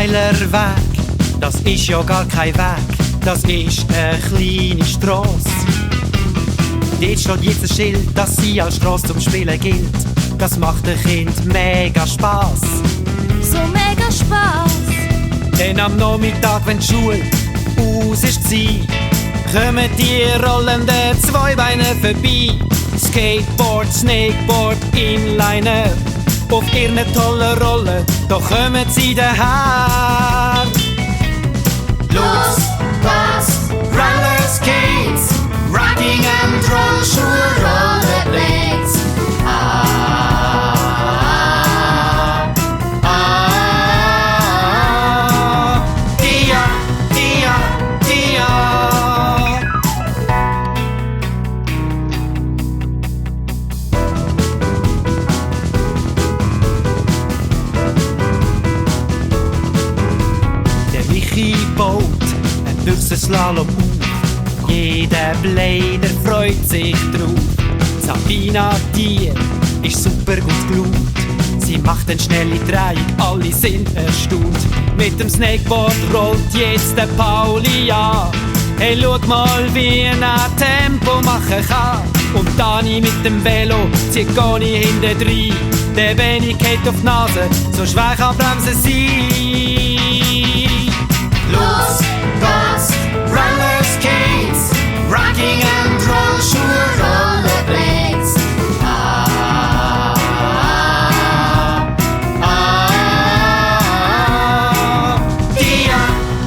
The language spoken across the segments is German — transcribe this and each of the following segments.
Weiler Weg, das ist ja gar kein Weg, das ist eine kleine Strasse. Dort steht jetzt ein Schild, dass sie als Strasse zum Spielen gilt. Das macht den Kind mega Spass. So mega Spass. Denn am Nachmittag, wenn die Schule aus ist, kommen die rollenden Zweibeiner vorbei. Skateboard, Snakeboard, Inliner, auf ihren tollen Rollen, da kommen sie daher. Los, was, Roller Skates, Rocking and Rollschuhe, Rollerblades. Baut ein Büchsenslalom auf. Jeder Blader freut sich drauf. Sabina, die ist super gut gelaunt. Sie macht eine schnelle Drehung, alle sind erstaunt. Mit dem Snakeboard rollt jetzt der Pauli an. Hey, schau mal, wie er Tempo machen kann. Und Dani mit dem Velo zieht gar nicht hinten rein. Der Benny geht auf die Nase, so schwer kann bremsen sein. Los, was, Roller Skates, Rocking and Rollschuhe, Rollerblades. Dia,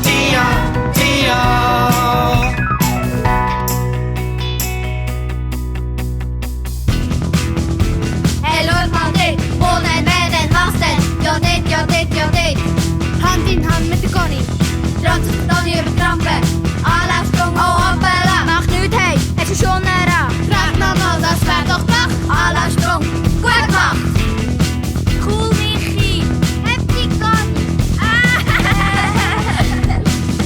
dia, dia. Hey, schau mal dort, ohne wer denn, was denn? Ja, dort, ja, dort, ja, dort. Hand in Hand mit der Conny. Dran zu Donny über die Rampe. Anlaufsprung, oh hoppala. Mach nichts, hey, hast du schon einen Rad? Frag nochmal, das wär doch gemacht. Anlaufsprung, gut gemacht. Cool, Michi. Happy Conny.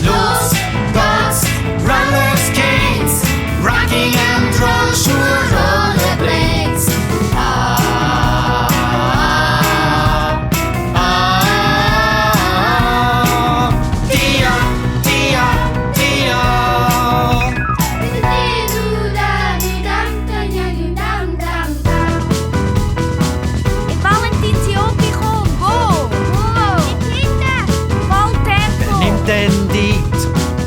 Los, was, Roller Skates, Rocking and Rollschuhe, Rollerblades.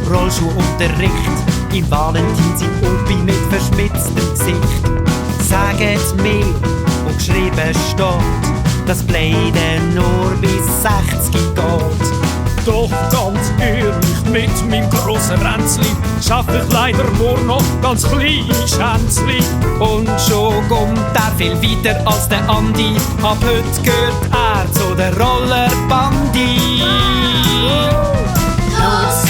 Rollschuhunterricht im Valentin sein Opi mit verschmitztem Gesicht. Saget mir, wo geschrieben steht, dass Bladen nur bis 60 geht. Doch ganz ehrlich, mit meinem grossen Ränzli schaffe ich leider nur noch ganz kleine Schänzli. Und schon kommt er viel weiter als der Andi. Ab heute gehört er zu der Rollerbandi. Los!